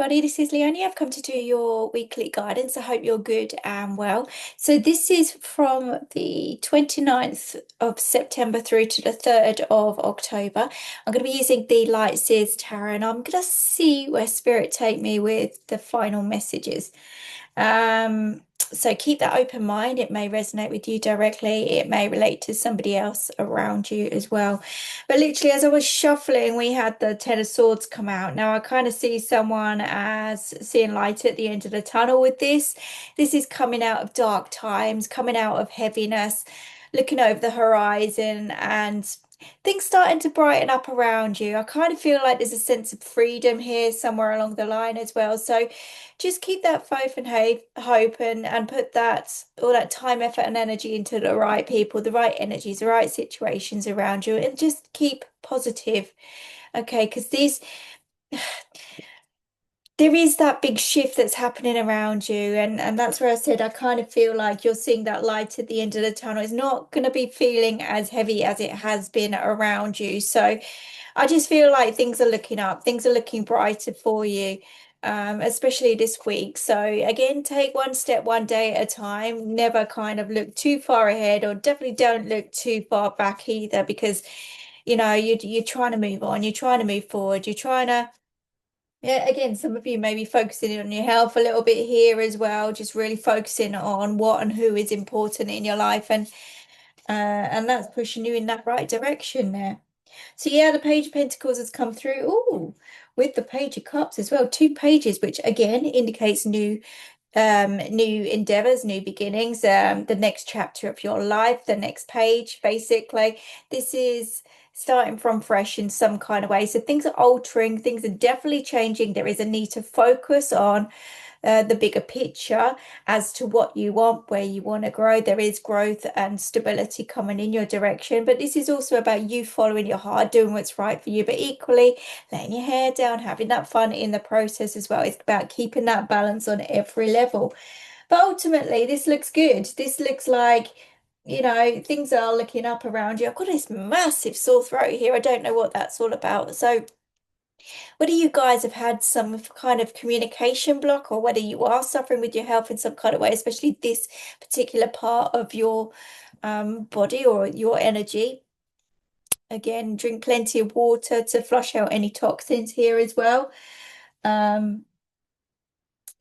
everybody. This is Leone. I've come to do your weekly guidance. I hope you're good and well. So this is from the 29th of September through to the 3rd of October. I'm going to be using the ⵍᴇᴜ tarot and I'm going to see where spirit take me with the final messages. So keep that open mind. It may resonate with you directly. It may relate to somebody else around you as well. But literally, as I was shuffling, we had the Ten of Swords come out. Now, I kind of see someone as seeing light at the end of the tunnel with this. This is coming out of dark times, coming out of heaviness, looking over the horizon and things starting to brighten up around you. I kind of feel like there's a sense of freedom here somewhere along the line as well. So just keep that faith and hope and put that all that time, effort, and energy into the right people, the right energies, the right situations around you, and just keep positive. Okay, because these there is that big shift that's happening around you, and that's where I said I kind of feel like you're seeing that light at the end of the tunnel. It's not going to be feeling as heavy as it has been around you. So I just feel like things are looking up, things are looking brighter for you, especially this week. So again, take one step, one day at a time. Never kind of look too far ahead, or definitely don't look too far back either, because you're trying to move on, you're trying to move forward, you're trying to. Yeah, again, some of you may be focusing on your health a little bit here as well, just really focusing on what and who is important in your life, and that's pushing you in that right direction there. So yeah, the Page of Pentacles has come through. Ooh, with the Page of Cups as well, two pages, which again indicates new endeavors, new beginnings, the next chapter of your life, the next page, basically. This is starting from fresh in some kind of way. So things are altering, things are definitely changing. There is a need to focus on the bigger picture as to what you want, where you want to grow. There is growth and stability coming in your direction, but this is also about you following your heart, doing what's right for you, but equally letting your hair down, having that fun in the process as well. It's about keeping that balance on every level. But ultimately, this looks good. This looks like, things are looking up around you. I've got this massive sore throat here. I don't know what that's all about. So whether you guys have had some kind of communication block, or whether you are suffering with your health in some kind of way, especially this particular part of your body or your energy. Again, drink plenty of water to flush out any toxins here as well. Um,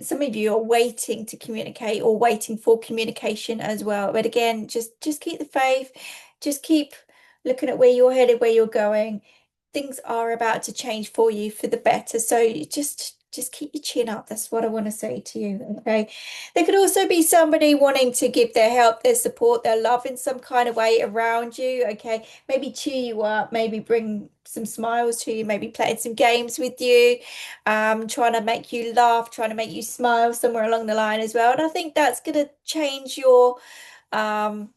some of you are waiting to communicate or waiting for communication as well. But again, just keep the faith, just keep looking at where you're headed, where you're going. Things are about to change for you for the better. So you just keep your chin up. That's what I want to say to you. Okay. There could also be somebody wanting to give their help, their support, their love in some kind of way around you. Okay. Maybe cheer you up, maybe bring some smiles to you, maybe playing some games with you, trying to make you laugh, trying to make you smile somewhere along the line as well. And I think that's going to um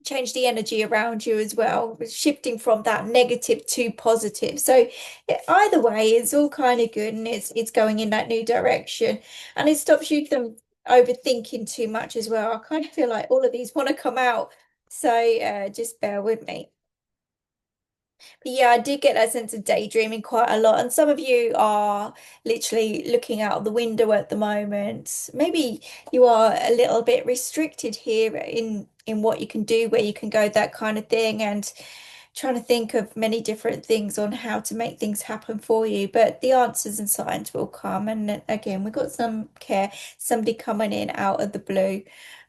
change the energy around you as well, shifting from that negative to positive. So yeah, either way, it's all kind of good, and it's going in that new direction, and it stops you from overthinking too much as well. I kind of feel like all of these want to come out, so just bear with me. But yeah, I did get that sense of daydreaming quite a lot. And some of you are literally looking out the window at the moment. Maybe you are a little bit restricted here in what you can do, where you can go, that kind of thing, and trying to think of many different things on how to make things happen for you. But the answers and signs will come. And again, we've got some care, somebody coming in out of the blue.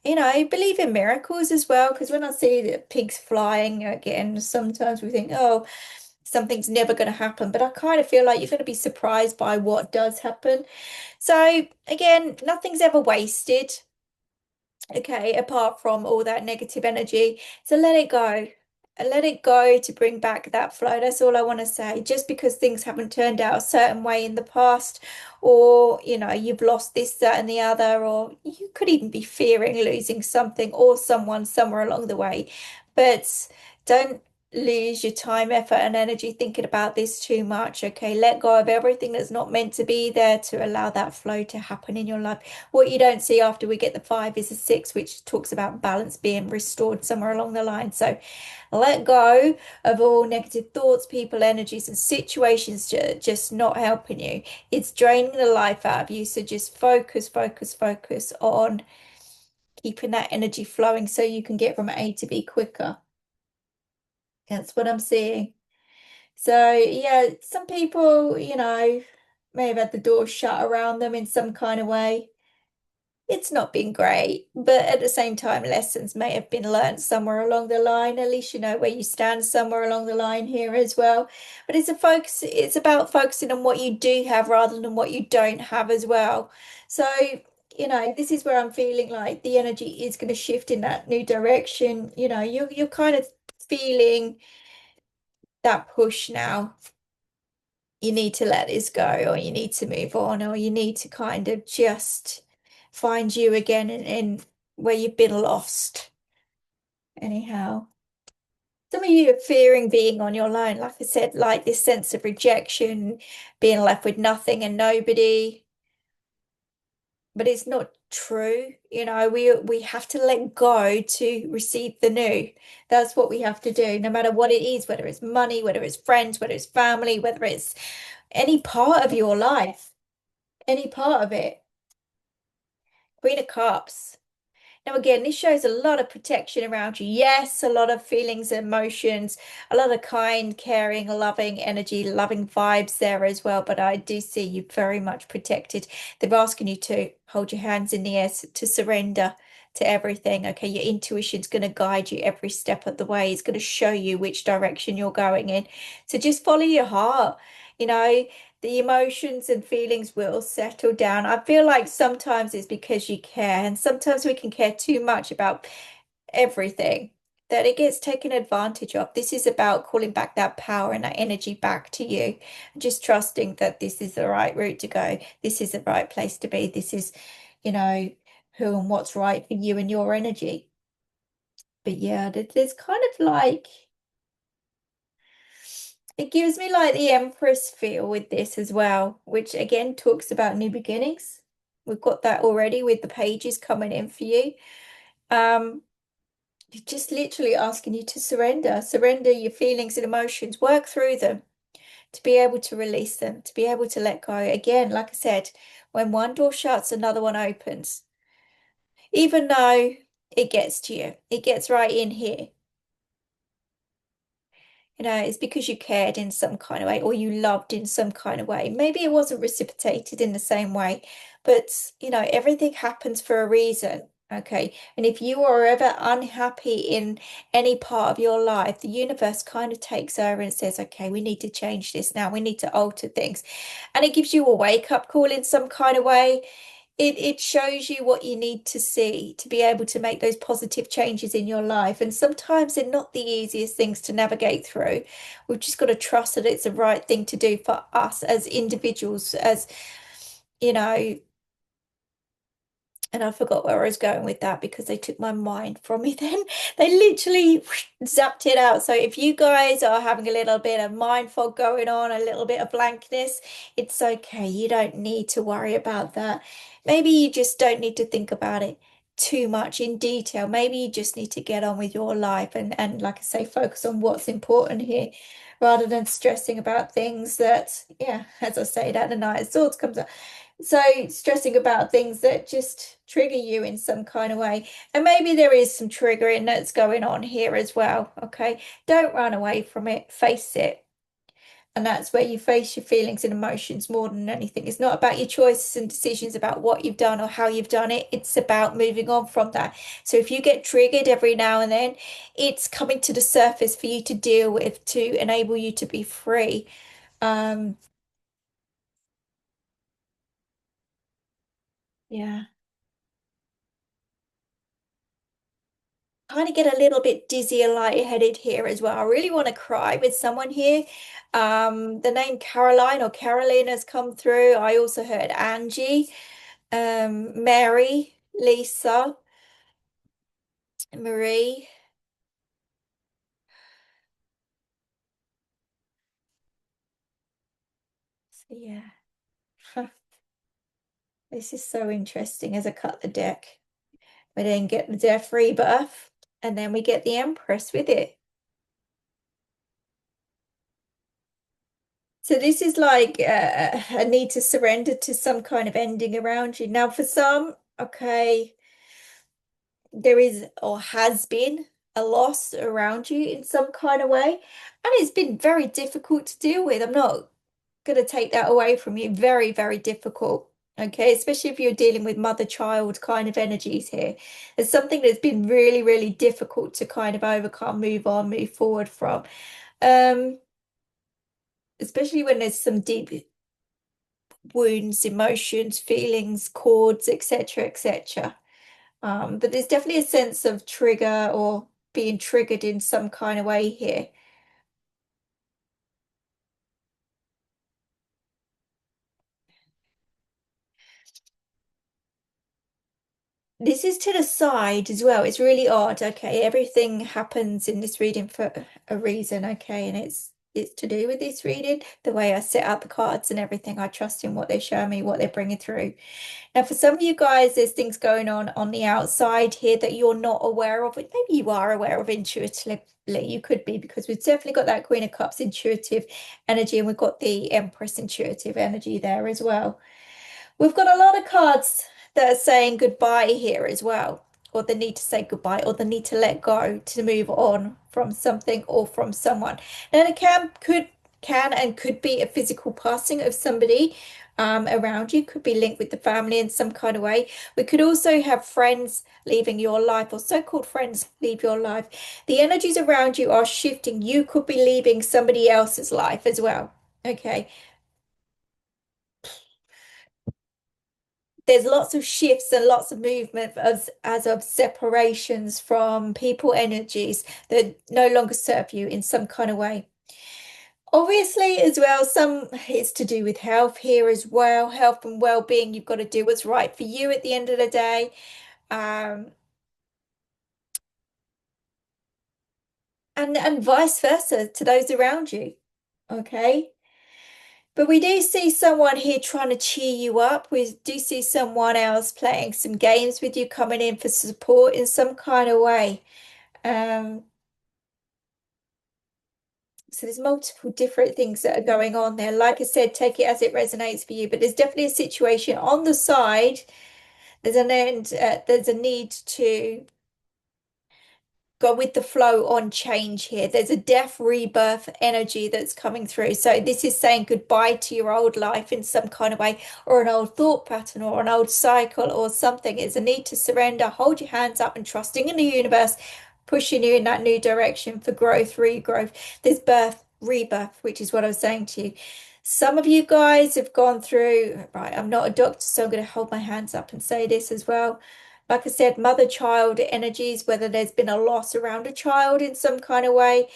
Believe in miracles as well, because when I see the pigs flying again, sometimes we think, oh, something's never going to happen. But I kind of feel like you're going to be surprised by what does happen. So again, nothing's ever wasted, okay, apart from all that negative energy. So let it go. Let it go to bring back that flow. That's all I want to say. Just because things haven't turned out a certain way in the past, or you've lost this, that, and the other, or you could even be fearing losing something or someone somewhere along the way. But don't lose your time, effort, and energy thinking about this too much. Okay, let go of everything that's not meant to be there to allow that flow to happen in your life. What you don't see after we get the five is a six, which talks about balance being restored somewhere along the line. So let go of all negative thoughts, people, energies, and situations just not helping you. It's draining the life out of you. So just focus, focus, focus on keeping that energy flowing so you can get from A to B quicker. That's what I'm seeing. So, yeah, some people, may have had the door shut around them in some kind of way. It's not been great, but at the same time, lessons may have been learned somewhere along the line. At least you know where you stand somewhere along the line here as well. But it's about focusing on what you do have rather than what you don't have as well. So, this is where I'm feeling like the energy is going to shift in that new direction. You're kind of feeling that push now. You need to let this go, or you need to move on, or you need to kind of just find you again in where you've been lost. Anyhow, some of you are fearing being on your own, like I said, like this sense of rejection, being left with nothing and nobody. But it's not true. We have to let go to receive the new. That's what we have to do, no matter what it is, whether it's money, whether it's friends, whether it's family, whether it's any part of your life, any part of it. Queen of Cups. Now, again, this shows a lot of protection around you. Yes, a lot of feelings, emotions, a lot of kind, caring, loving energy, loving vibes there as well. But I do see you very much protected. They're asking you to hold your hands in the air, to surrender to everything. Okay, your intuition's going to guide you every step of the way. It's going to show you which direction you're going in. So just follow your heart. You know, the emotions and feelings will settle down. I feel like sometimes it's because you care, and sometimes we can care too much about everything that it gets taken advantage of. This is about calling back that power and that energy back to you, just trusting that this is the right route to go. This is the right place to be. This is, you know, who and what's right for you and your energy. But yeah, there's kind of like it gives me like the Empress feel with this as well, which again talks about new beginnings. We've got that already with the pages coming in for you. Um, just literally asking you to surrender your feelings and emotions, work through them to be able to release them, to be able to let go. Again, like I said, when one door shuts, another one opens. Even though it gets to you, it gets right in here. It's because you cared in some kind of way or you loved in some kind of way. Maybe it wasn't reciprocated in the same way, but everything happens for a reason. Okay. And if you are ever unhappy in any part of your life, the universe kind of takes over and says, okay, we need to change this now. We need to alter things. And it gives you a wake-up call in some kind of way. It shows you what you need to see to be able to make those positive changes in your life. And sometimes they're not the easiest things to navigate through. We've just got to trust that it's the right thing to do for us as individuals, as you know, and I forgot where I was going with that because they took my mind from me then. They literally zapped it out. So if you guys are having a little bit of mind fog going on, a little bit of blankness, it's okay. You don't need to worry about that. Maybe you just don't need to think about it too much in detail. Maybe you just need to get on with your life and like I say, focus on what's important here rather than stressing about things that, yeah, as I say, that the Knight of Swords comes up. So stressing about things that just trigger you in some kind of way. And maybe there is some triggering that's going on here as well. Okay. Don't run away from it. Face it. And that's where you face your feelings and emotions more than anything. It's not about your choices and decisions about what you've done or how you've done it. It's about moving on from that. So if you get triggered every now and then, it's coming to the surface for you to deal with to enable you to be free. Um, yeah. Kind of get a little bit dizzy and lightheaded here as well. I really want to cry with someone here. The name Caroline or Caroline has come through. I also heard Angie, Mary, Lisa, Marie. Yeah. This is so interesting as I cut the deck. We then get the death rebirth, and then we get the Empress with it. So this is like a need to surrender to some kind of ending around you. Now, for some, okay, there is or has been a loss around you in some kind of way, and it's been very difficult to deal with. I'm not going to take that away from you. Very, very difficult. Okay, especially if you're dealing with mother-child kind of energies here. It's something that's been really, really difficult to kind of overcome, move on, move forward from. Um, Especially when there's some deep wounds, emotions, feelings, cords, etc., etc. But there's definitely a sense of trigger or being triggered in some kind of way here. This is to the side as well. It's really odd. Okay, everything happens in this reading for a reason. Okay, and it's to do with this reading, the way I set out the cards and everything. I trust in what they show me, what they're bringing through. Now, for some of you guys, there's things going on the outside here that you're not aware of. Maybe you are aware of intuitively. You could be, because we've definitely got that Queen of Cups intuitive energy, and we've got the Empress intuitive energy there as well. We've got a lot of cards that are saying goodbye here as well, or the need to say goodbye, or the need to let go, to move on from something or from someone. And it can and could be a physical passing of somebody around you, could be linked with the family in some kind of way. We could also have friends leaving your life, or so-called friends leave your life. The energies around you are shifting. You could be leaving somebody else's life as well. Okay. There's lots of shifts and lots of movement as of separations from people energies that no longer serve you in some kind of way. Obviously, as well, some it's to do with health here as well, health and well-being. You've got to do what's right for you at the end of the day. Um, and vice versa to those around you. Okay. But we do see someone here trying to cheer you up. We do see someone else playing some games with you, coming in for support in some kind of way. Um, so there's multiple different things that are going on there. Like I said, take it as it resonates for you. But there's definitely a situation on the side. There's a need to go with the flow on change here. There's a death rebirth energy that's coming through. So this is saying goodbye to your old life in some kind of way, or an old thought pattern, or an old cycle, or something. It's a need to surrender, hold your hands up, and trusting in the universe, pushing you in that new direction for growth, regrowth. There's birth, rebirth, which is what I was saying to you. Some of you guys have gone through, right, I'm not a doctor, so I'm going to hold my hands up and say this as well. Like I said, mother-child energies, whether there's been a loss around a child in some kind of way.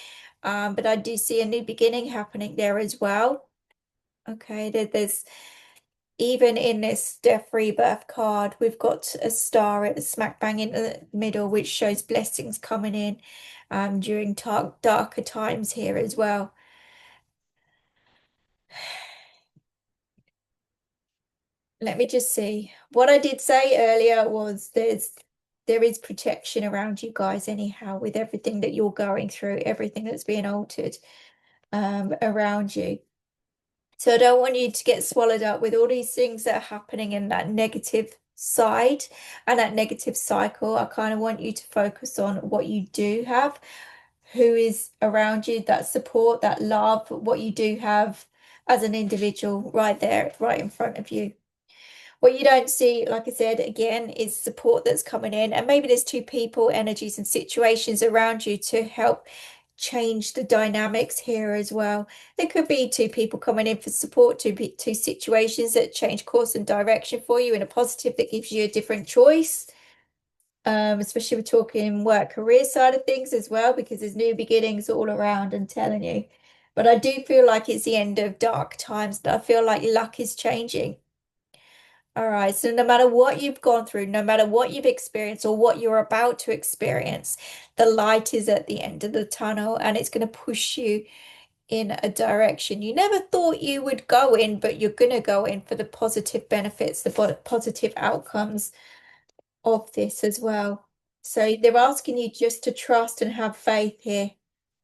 But I do see a new beginning happening there as well. Okay, there's even in this death rebirth card, we've got a star at the smack bang in the middle, which shows blessings coming in during darker times here as well. Let me just see. What I did say earlier was there is protection around you guys anyhow, with everything that you're going through, everything that's being altered around you. So I don't want you to get swallowed up with all these things that are happening in that negative side and that negative cycle. I kind of want you to focus on what you do have, who is around you, that support, that love, what you do have as an individual right there, right in front of you. What you don't see, like I said, again, is support that's coming in. And maybe there's two people, energies, and situations around you to help change the dynamics here as well. There could be two people coming in for support, two situations that change course and direction for you in a positive, that gives you a different choice. Especially we're talking work career side of things as well, because there's new beginnings all around, I'm telling you. But I do feel like it's the end of dark times, that I feel like luck is changing. All right, so no matter what you've gone through, no matter what you've experienced or what you're about to experience, the light is at the end of the tunnel, and it's going to push you in a direction you never thought you would go in, but you're going to go in for the positive benefits, the positive outcomes of this as well. So they're asking you just to trust and have faith here.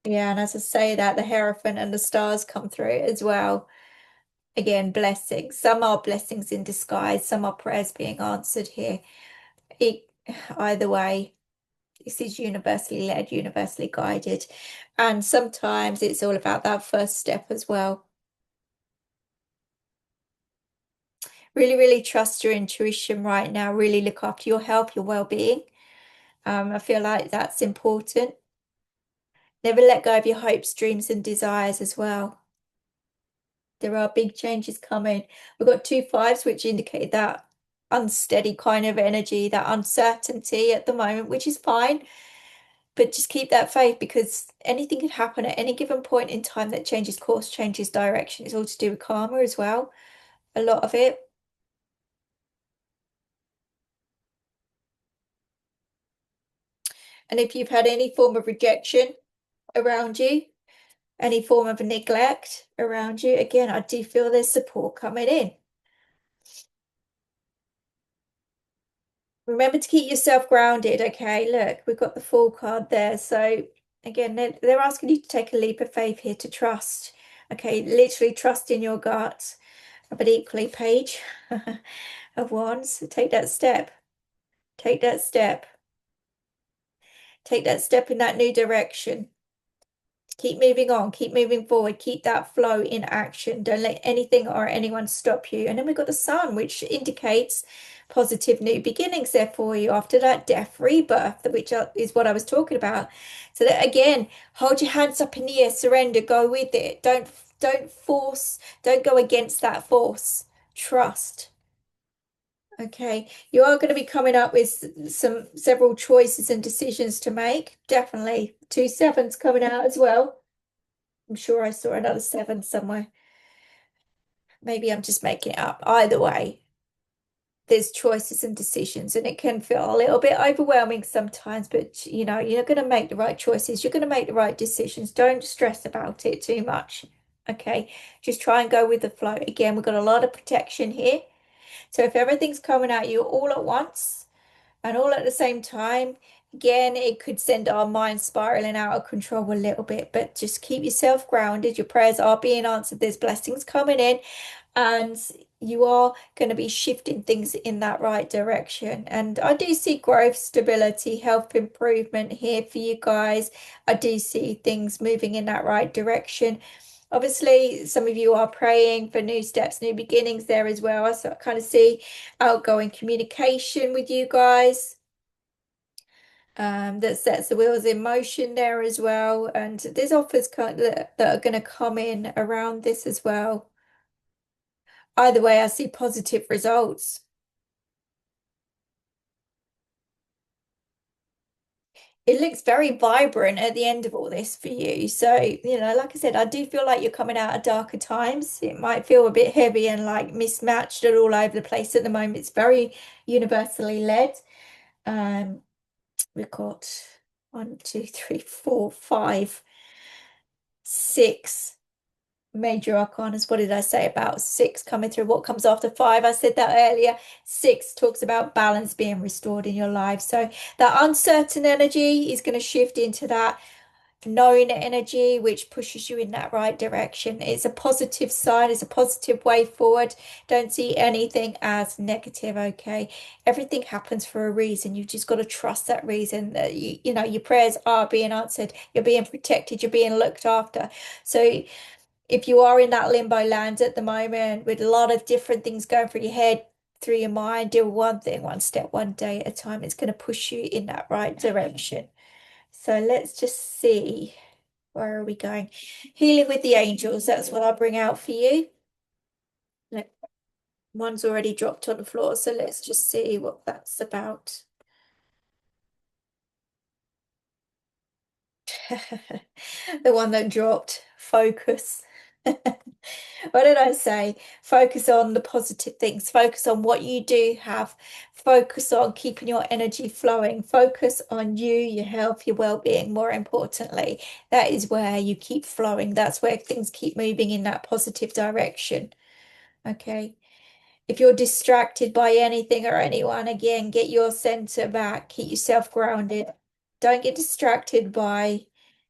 Yeah, and as I say that, the Hierophant and the stars come through as well. Again, blessings. Some are blessings in disguise, some are prayers being answered here. It, either way, this is universally led, universally guided. And sometimes it's all about that first step as well. Really, really trust your intuition right now. Really look after your health, your well-being. I feel like that's important. Never let go of your hopes, dreams, and desires as well. There are big changes coming. We've got two fives, which indicate that unsteady kind of energy, that uncertainty at the moment, which is fine. But just keep that faith because anything could happen at any given point in time that changes course, changes direction. It's all to do with karma as well. A lot of it. And if you've had any form of rejection around you, any form of neglect around you, again, I do feel there's support coming in. Remember to keep yourself grounded, okay? Look, we've got the Fool card there. So again, they're asking you to take a leap of faith here to trust. Okay, literally trust in your gut. But equally, Page of Wands, take that step. Take that step. Take that step in that new direction. Keep moving on, keep moving forward, keep that flow in action. Don't let anything or anyone stop you. And then we've got the Sun, which indicates positive new beginnings there for you after that death rebirth, which is what I was talking about. So that again, hold your hands up in the air, surrender, go with it. Don't force, don't go against that force. Trust. Okay, you are going to be coming up with several choices and decisions to make. Definitely. Two sevens coming out as well. I'm sure I saw another seven somewhere. Maybe I'm just making it up. Either way, there's choices and decisions, and it can feel a little bit overwhelming sometimes, but you know, you're going to make the right choices. You're going to make the right decisions. Don't stress about it too much. Okay, just try and go with the flow. Again, we've got a lot of protection here. So if everything's coming at you all at once and all at the same time, again, it could send our mind spiraling out of control a little bit, but just keep yourself grounded. Your prayers are being answered. There's blessings coming in, and you are going to be shifting things in that right direction. And I do see growth, stability, health improvement here for you guys. I do see things moving in that right direction. Obviously, some of you are praying for new steps, new beginnings there as well. So I kind of see outgoing communication with you guys. That sets the wheels in motion there as well. And there's offers that are going to come in around this as well. Either way, I see positive results. It looks very vibrant at the end of all this for you. So, you know, like I said, I do feel like you're coming out of darker times. It might feel a bit heavy and like mismatched and all over the place at the moment. It's very universally led. Um, we've got one, two, three, four, five, six major arcanas. What did I say about six coming through? What comes after five? I said that earlier. Six talks about balance being restored in your life. So that uncertain energy is going to shift into that known energy, which pushes you in that right direction. It's a positive sign, it's a positive way forward. Don't see anything as negative, okay? Everything happens for a reason. You've just got to trust that reason that you know your prayers are being answered, you're being protected, you're being looked after. So if you are in that limbo land at the moment with a lot of different things going through your head, through your mind, do one thing, one step, one day at a time. It's going to push you in that right direction. So let's just see. Where are we going? Healing with the angels. That's what I'll bring out for you. Look, one's already dropped on the floor. So let's just see what that's about. The one that dropped. Focus. What did I say? Focus on the positive things. Focus on what you do have. Focus on keeping your energy flowing. Focus on you, your health, your well-being, more importantly. That is where you keep flowing. That's where things keep moving in that positive direction. Okay. If you're distracted by anything or anyone, again, get your center back. Keep yourself grounded. Don't get distracted by,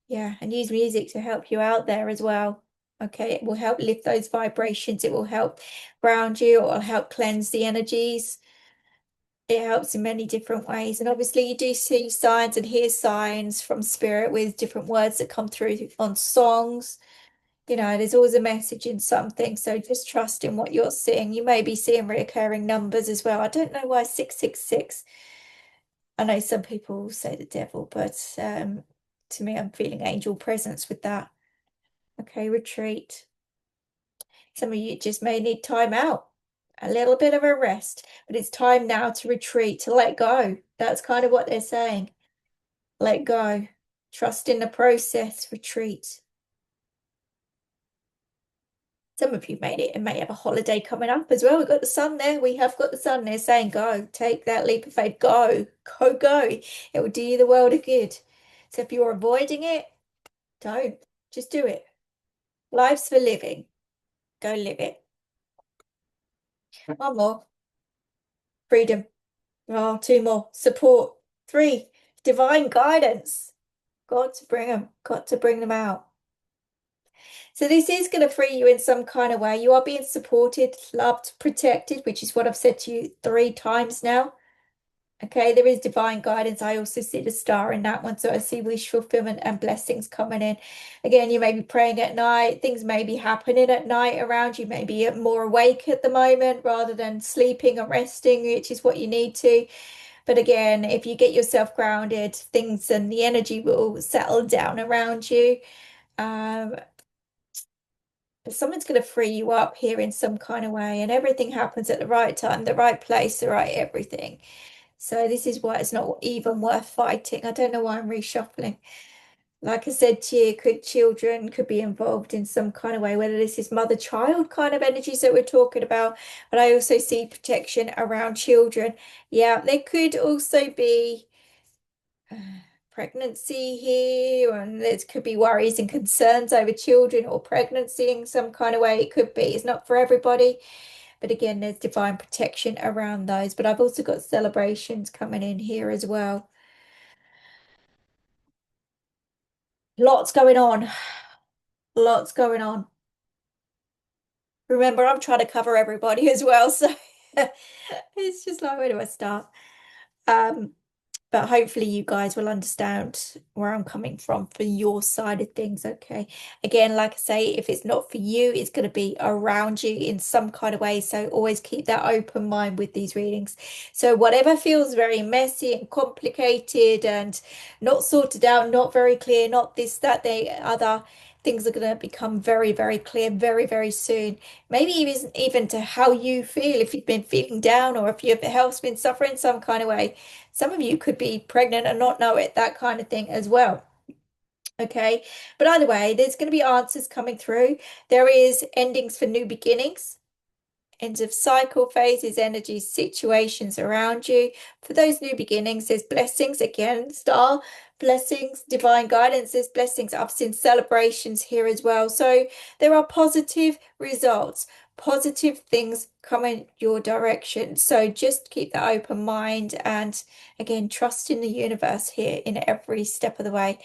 yeah, and use music to help you out there as well. Okay, it will help lift those vibrations. It will help ground you. It will help cleanse the energies. It helps in many different ways. And obviously, you do see signs and hear signs from spirit with different words that come through on songs. You know, there's always a message in something. So just trust in what you're seeing. You may be seeing reoccurring numbers as well. I don't know why 666. I know some people say the devil, but to me, I'm feeling angel presence with that. Okay, retreat. Some of you just may need time out, a little bit of a rest, but it's time now to retreat, to let go. That's kind of what they're saying. Let go. Trust in the process, retreat. Some of you made it and may have a holiday coming up as well. We've got the sun there. We have got the sun there saying, go, take that leap of faith, go, go, go. It will do you the world of good. So if you're avoiding it, don't. Just do it. Life's for living. Go live it. One more. Freedom. Oh, two more. Support. Three. Divine guidance. Got to bring them. Got to bring them out. So this is going to free you in some kind of way. You are being supported, loved, protected, which is what I've said to you 3 times now. Okay, there is divine guidance. I also see the star in that one. So I see wish fulfillment and blessings coming in. Again, you may be praying at night. Things may be happening at night around you. Maybe more awake at the moment rather than sleeping or resting, which is what you need to. But again, if you get yourself grounded, things and the energy will settle down around you. But someone's going to free you up here in some kind of way, and everything happens at the right time, the right place, the right everything. So this is why it's not even worth fighting. I don't know why I'm reshuffling. Like I said to you, children could be involved in some kind of way, whether this is mother-child kind of energies that we're talking about, but I also see protection around children. Yeah, there could also be pregnancy here, and there could be worries and concerns over children or pregnancy in some kind of way. It could be. It's not for everybody. But again, there's divine protection around those. But I've also got celebrations coming in here as well. Lots going on. Lots going on. Remember, I'm trying to cover everybody as well. So it's just like, where do I start? Um, But hopefully you guys will understand where I'm coming from for your side of things, okay? Again, like I say, if it's not for you, it's going to be around you in some kind of way. So always keep that open mind with these readings. So whatever feels very messy and complicated and not sorted out, not very clear, not this, that, the other, things are going to become very, very clear very, very soon. Maybe even to how you feel, if you've been feeling down or if your health's been suffering some kind of way. Some of you could be pregnant and not know it, that kind of thing as well. Okay. But either way, there's going to be answers coming through. There is endings for new beginnings, ends of cycle phases, energies, situations around you. For those new beginnings, there's blessings again, star blessings, divine guidance, there's blessings. I've seen celebrations here as well. So there are positive results, positive things coming your direction. So just keep that open mind and again, trust in the universe here in every step of the way.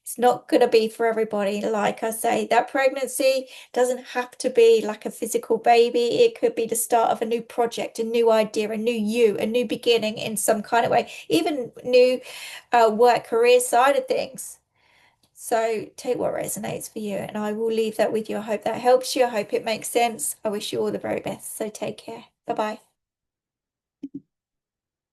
It's not going to be for everybody. Like I say, that pregnancy doesn't have to be like a physical baby. It could be the start of a new project, a new idea, a new you, a new beginning in some kind of way, even new work career side of things. So take what resonates for you, and I will leave that with you. I hope that helps you. I hope it makes sense. I wish you all the very best. So take care. Bye bye.